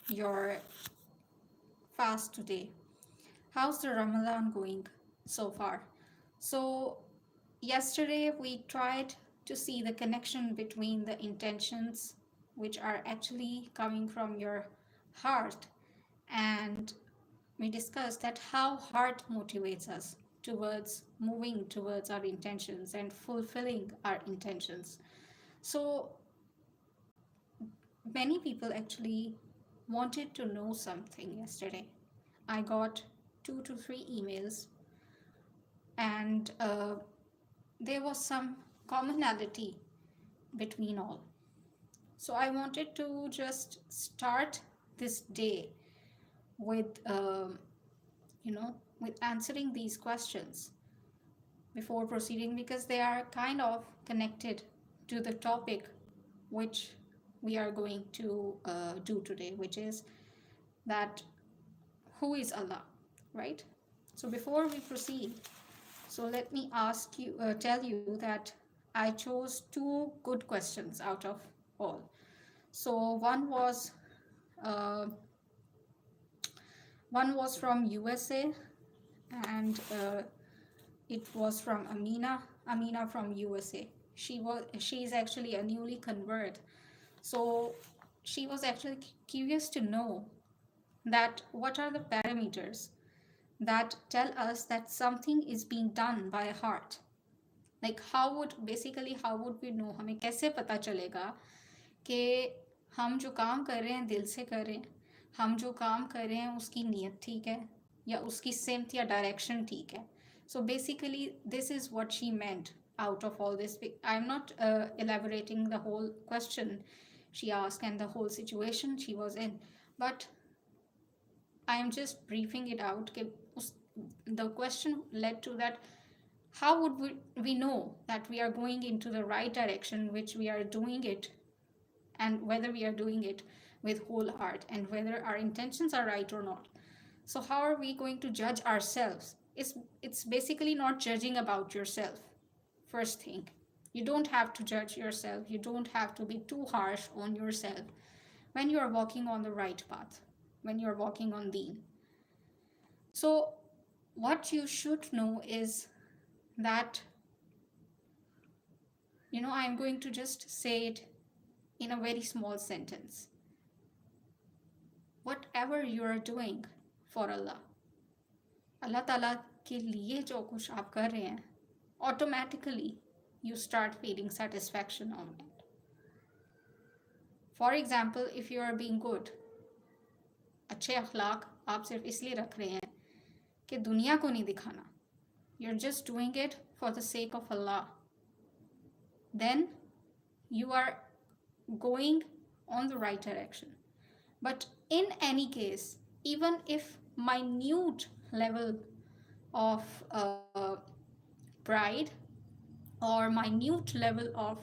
your fast today? How's the Ramadan going so far? So, yesterday we tried to see the connection between the intentions, which are actually coming from your heart, and we discussed that how heart motivates us towards moving towards our intentions and fulfilling our intentions. So, many people actually wanted to know something yesterday. I got 2 to 3 emails, and there was some commonality between all. So I wanted to just start this day with, with answering these questions before proceeding, because they are kind of connected to the topic which we are going to do today, which is that who is Allah, right? So before we proceed, so let me tell you that I chose 2 good questions out of all. So uh, one was from USA, and it was from Amina from USA. She's actually a newly convert. So she was actually curious to know that what are the parameters that tell us that something is being done by a heart. Like how would we know, हमें कैसे पता चलेगा कि हम जो काम कर रहे हैं दिल से कर रहे हैं, हम जो काम कर रहे हैं उसकी नीयत ठीक है, या उसकी सिमत या डायरेक्शन ठीक है. So basically this is what she meant out of all this. I'm not elaborating the whole question she asked and the whole situation she was in, but I am just briefing it out. The question led to that: how would we know that we are going into the right direction, which we are doing it, and whether we are doing it with whole heart, and whether our intentions are right or not? So how are we going to judge ourselves? It's basically not judging about yourself. First thing, you don't have to judge yourself. You don't have to be too harsh on yourself when you are walking on the right path, when you are walking on deen. So what you should know is that, I'm going to just say it in a very small sentence. Whatever you are doing for Allah, Allah Ta'ala के लिए जो कुछ आप कर रहे हैं, automatically you start feeling satisfaction on it. For example, if you are being good, अच्छे अखलाक आप सिर्फ इसलिए रख रहे हैं कि दुनिया को नहीं दिखाना, you're just doing it for the sake of Allah, then you are going on the right direction. But in any case, even if minute level of pride, or minute level of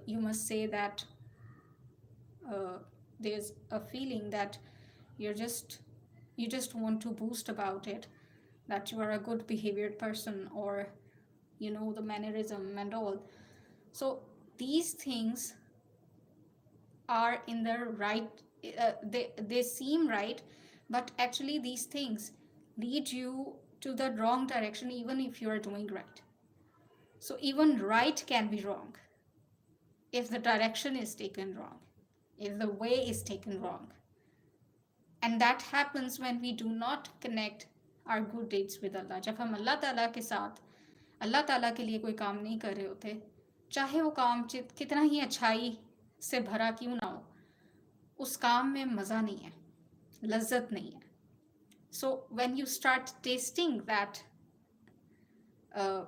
you must say that there's a feeling that you just want to boast about it, that you are a good behaviored person, or the mannerism and all. So these things are in the right, they seem right, but actually these things lead you to the wrong direction, even if you are doing right. So even right can be wrong if the direction is taken wrong, if the way is taken wrong. And that happens when we do not connect our good deeds with Allah. जब हम अल्लाह ताला के साथ अल्लाह ताला के लिए कोई काम नहीं कर रहे होते, चाहे वो काम कितना ही अच्छाई से भरा क्यों ना हो, उस काम में मज़ा नहीं है, लज्जत नहीं है. So when you start tasting that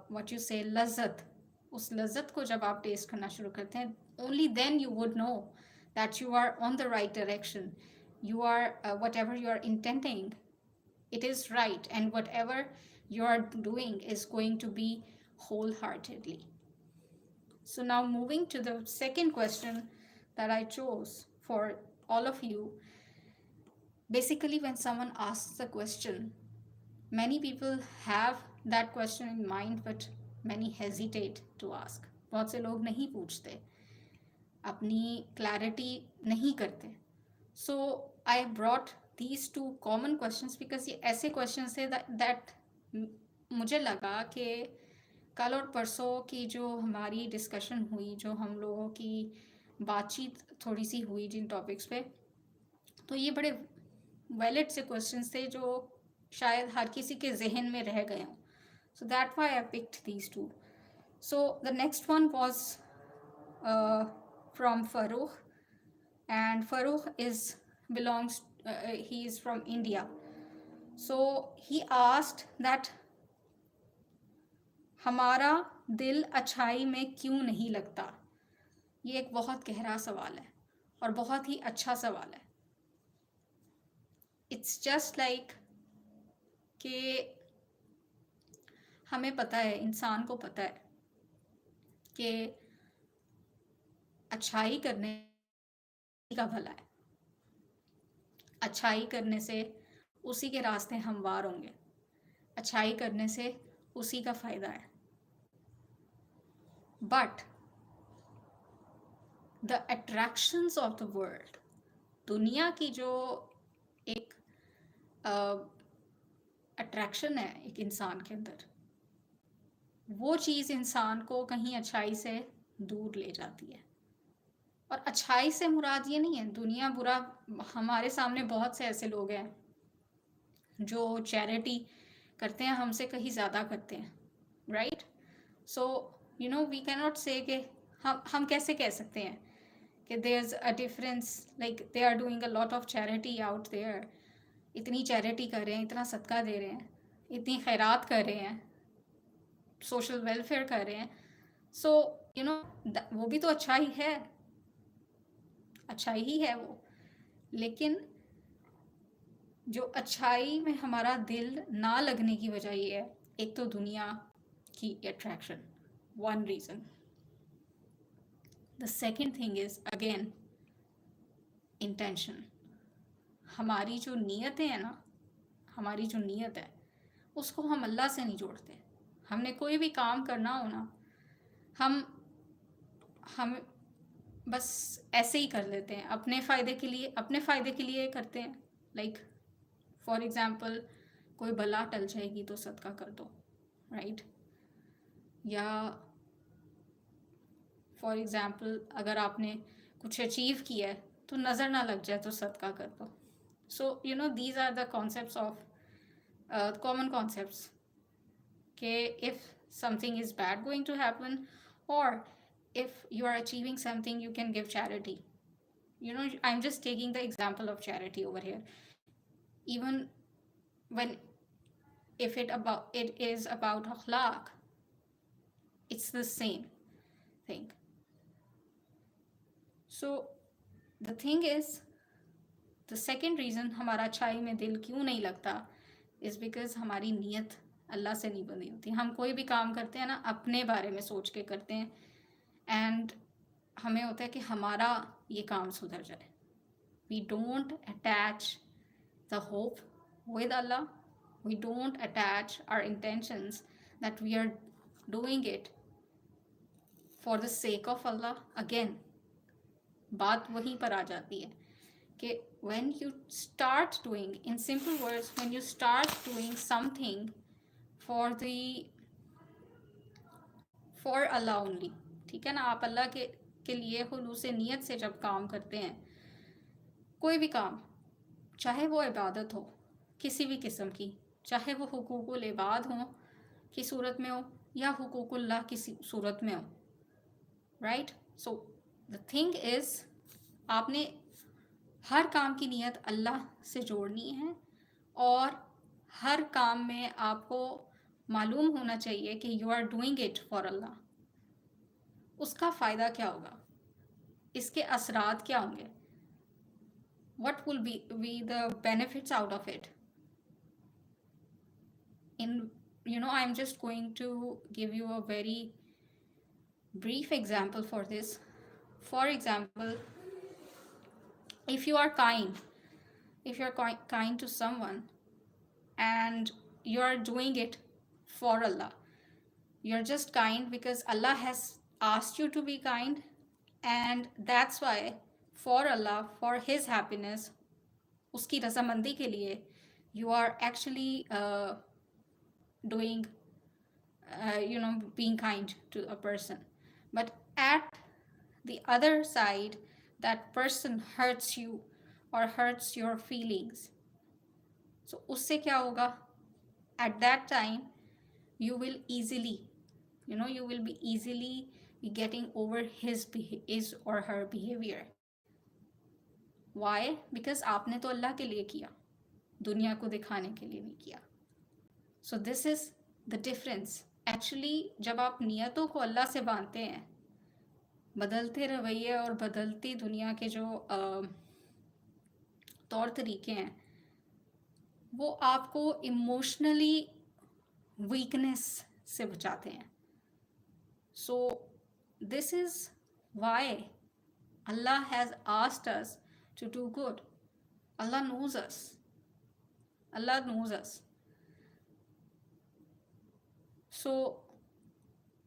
what you say लज्जत, उस लज्जत को जब आप टेस्ट करना शुरू करते हैं, only then you would know that you are on the right direction. You are whatever you are intending, it is right, and whatever you are doing is going to be wholeheartedly. So now moving to the second question that I chose for all of you. Basically, when someone asks a question, many people have that question in mind, but many hesitate to ask. बहुत से लोग नहीं पूछते, अपनी clarity नहीं करते. So I brought these two common questions because ये ऐसे क्वेश्चंस थे दैट मुझे लगा कि कल और परसों की जो हमारी डिस्कशन हुई, जो हम लोगों की बातचीत थोड़ी सी हुई जिन टॉपिक्स पे, तो ये बड़े वैलिड से क्वेश्चंस थे जो शायद हर किसी के जहन में रह गए हों. So that's why I picked these two. So the next one was from Farooq, and Farooq belongs. He is from India. So he asked that हमारा दिल अच्छाई में क्यों नहीं लगता. ये एक बहुत गहरा सवाल है और बहुत ही अच्छा सवाल है. It's just like कि हमें पता है, इंसान को पता है कि अच्छाई करने का भला है, अच्छाई करने से उसी के रास्ते हमवार होंगे, अच्छाई करने से उसी का फ़ायदा है. But the attractions of the world, दुनिया की जो एक अट्रैक्शन है एक इंसान के अंदर, वो चीज़ इंसान को कहीं अच्छाई से दूर ले जाती है. और अच्छाई से मुराद ये नहीं है दुनिया बुरा. हमारे सामने बहुत से ऐसे लोग हैं जो चैरिटी करते हैं, हमसे कहीं ज़्यादा करते हैं, right. So you know we can not say कि हम कैसे कह सकते हैं कि there is a difference, like they are doing a lot of charity out there. इतनी चैरिटी कर रहे हैं, इतना सदका दे रहे हैं, इतनी खैरात कर रहे हैं, सोशल वेलफेयर कर रहे हैं. सो यू नो वो भी तो अच्छा ही है, अच्छाई ही है वो. लेकिन जो अच्छाई में हमारा दिल ना लगने की वजह ये है, एक तो दुनिया की attraction, one reason. The second thing is again intention. हमारी जो नीयतें हैं ना, हमारी जो नीयत है उसको हम अल्लाह से नहीं जोड़ते. हमने कोई भी काम करना हो ना, हम बस ऐसे ही कर लेते हैं, अपने फ़ायदे के लिए करते हैं. लाइक फॉर एग्ज़ाम्पल कोई बला टल जाएगी तो सदका कर दो, राइट. या फॉर एग्ज़ाम्पल अगर आपने कुछ अचीव किया है तो नज़र ना लग जाए तो सदका कर दो. So you know these are the concepts of common concepts कि if something is bad going to happen, or if you are achieving something you can give charity. You know, I'm just taking the example of charity over here. Even when it is about akhlaq, it's the same thing. So the thing is, the second reason हमारा अच्छाई में दिल क्यों नहीं लगता is because हमारी नीयत अल्लाह से नहीं बनी होती. हम कोई भी काम करते हैं ना अपने बारे में सोच के करते हैं, एंड हमें होता है कि हमारा ये काम सुधर जाए. We don't attach the hope with Allah. We don't attach our intentions that we are doing it for the sake of Allah. Again, बात वहीं पर आ जाती है कि when you start doing, in simple words, when you start doing something for Allah only, ठीक है ना, आप अल्लाह के लिए खुलूस नीयत से जब काम करते हैं, कोई भी काम, चाहे वो इबादत हो किसी भी किस्म की, चाहे वो हुकूकुल इबाद हो की सूरत में हो या हुकूकुल्लाह की सूरत में हो, right. So the thing is, आपने हर काम की नीयत अल्लाह से जोड़नी है, और हर काम में आपको मालूम होना चाहिए कि you are doing it for Allah. उसका फ़ायदा क्या होगा, इसके असरात क्या होंगे, what will be the benefits out of it. I'm just going to give you a very brief example for this. For example, if you are kind to someone and you are doing it for Allah, you're just kind because Allah has asked you to be kind, and that's why for Allah, for His happiness, उसकी रजामंदी के लिए, you are actually doing, being kind to a person. But at the other side, that person hurts you or hurts your feelings. So उससे क्या होगा? At that time, you will easily, you will be easily be getting over his or her behavior. Why? Because आपने तो अल्लाह के लिए किया, दुनिया को दिखाने के लिए नहीं किया. So this is the difference. Actually, जब आप नियतों को अल्लाह से बांधते हैं, बदलते रवैये और बदलती दुनिया के जो तौर तरीके हैं, वो आपको इमोशनली वीकनेस से बचाते हैं. So this is why Allah has asked us to do good. Allah knows us. Allah knows us. So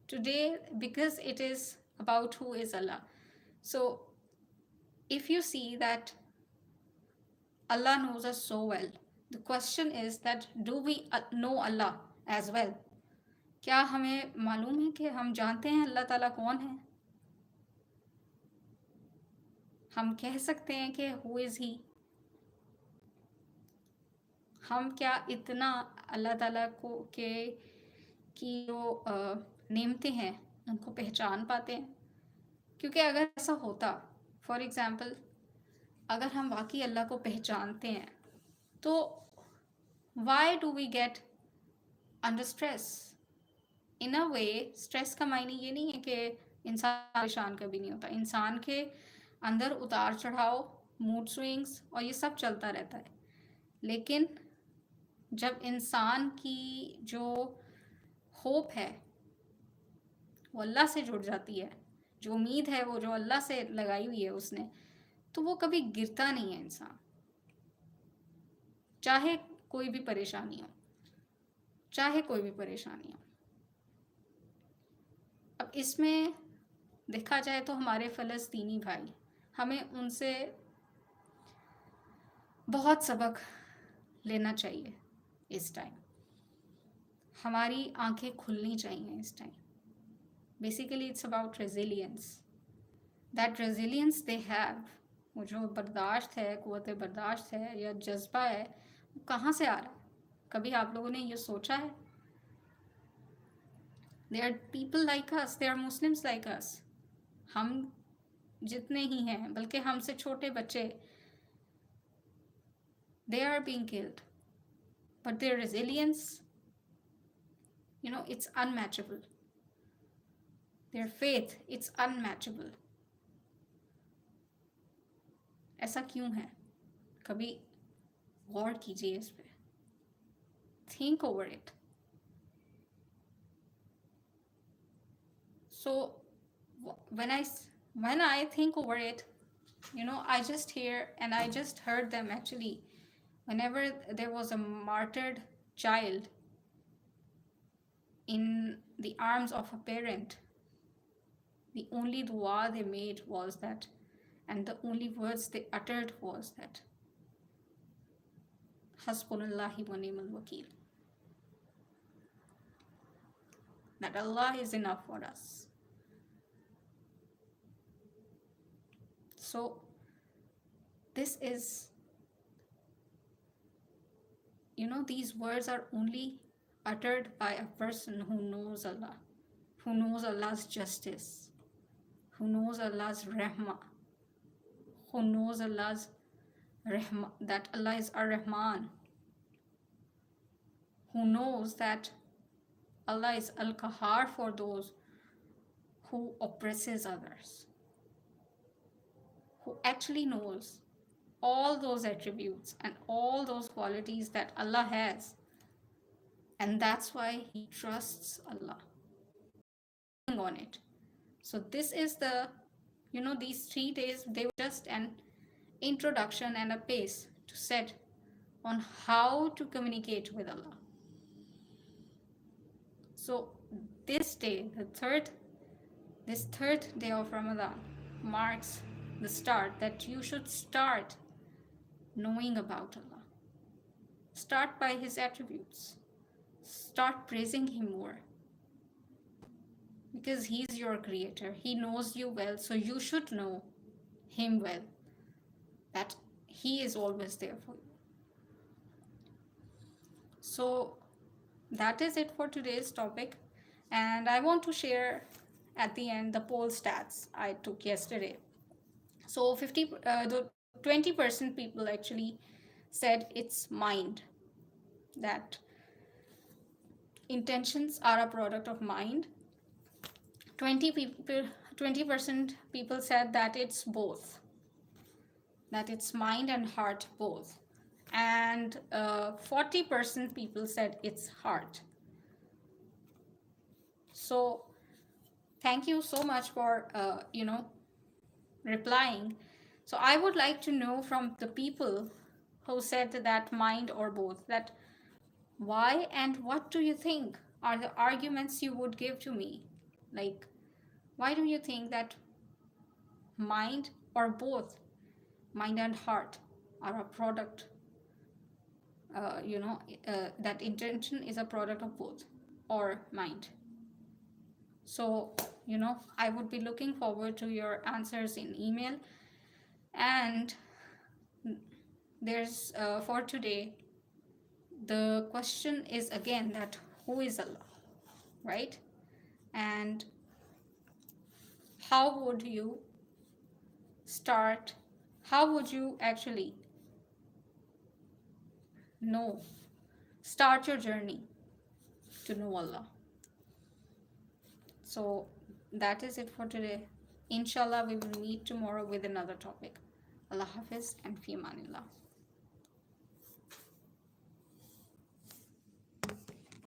today, because it is about who is Allah, so if you see that Allah knows us so well, the question is that do we know Allah as well? क्या हमें मालूम है कि हम जानते हैं अल्लाह ताला कौन है? हम कह सकते हैं कि हु इज़ ही? हम क्या इतना अल्लाह ताला को के की जो नेमतें हैं उनको पहचान पाते हैं? क्योंकि अगर ऐसा होता, फॉर एग्ज़ाम्पल, अगर हम वाकई अल्लाह को पहचानते हैं, तो why do we get under stress? In a way, stress का मायने ये नहीं है कि इंसान परेशान कभी नहीं होता. इंसान के अंदर उतार चढ़ाव, मूड स्विंग्स और ये सब चलता रहता है. लेकिन जब इंसान की जो होप है वो अल्लाह से जुड़ जाती है, जो उम्मीद है वो जो अल्लाह से लगाई हुई है उसने, तो वो कभी गिरता नहीं है इंसान, चाहे कोई भी परेशानी हो, चाहे कोई भी परेशानी हो. अब इसमें देखा जाए तो हमारे फ़लस्तीनी भाई, हमें उनसे बहुत सबक लेना चाहिए इस टाइम. हमारी आंखें खुलनी चाहिए इस time. Basically it's about resilience. That resilience they have, वो जो बर्दाश्त है, क़ुव्वत बर्दाश्त है या जज्बा है, वो कहाँ से आ रहा है? कभी आप लोगों ने ये सोचा है? There are people like us, there are Muslims like us. हम जितने ही हैं, बल्कि हमसे छोटे बच्चे, they are being killed. But their resilience, it's unmatchable. Their faith, it's unmatchable. ऐसा क्यों है? कभी गौर कीजिए इस पे. Think over it. So when I think over it, I just hear and I just heard them actually. Whenever there was a martyred child in the arms of a parent, the only dua they made was that, and the only words they uttered was that, Hasbunallahi wa ni'mal wakeel. That Allah is enough for us. So this is, these words are only uttered by a person who knows Allah, who knows Allah's justice, who knows Allah's rahmah, who knows Allah's rahmah, that Allah is ar-Rahman, who knows that Allah is al-Qahar for those who oppresses others, who actually knows all those attributes and all those qualities that Allah has, and that's why he trusts Allah on it. So this is the, these 3 days, they were just an introduction and a pace to set on how to communicate with Allah. So this day, this third day of Ramadan marks the start, that you should start knowing about Allah. Start by His attributes. Start praising Him more, because He's your creator. He knows you well, so you should know Him well, that He is always there for you. So that is it for today's topic. And I want to share at the end the poll stats I took yesterday. So the 20% people actually said it's mind, that intentions are a product of mind. 20% people said that it's both, that it's mind and heart both. And 40% people said it's heart. So thank you so much for replying. So I would like to know from the people who said that mind or both, that why and what do you think are the arguments you would give to me? Like, why do you think that mind or both, mind and heart, are a product, that intention is a product of both or mind? So, I would be looking forward to your answers in email. And there's for today, the question is again that who is Allah, right? And how would you start, how would you actually know, start your journey to know Allah? So that is it for today. Inshallah, we will meet tomorrow with another topic. Allah Hafiz and Fi Amanillah.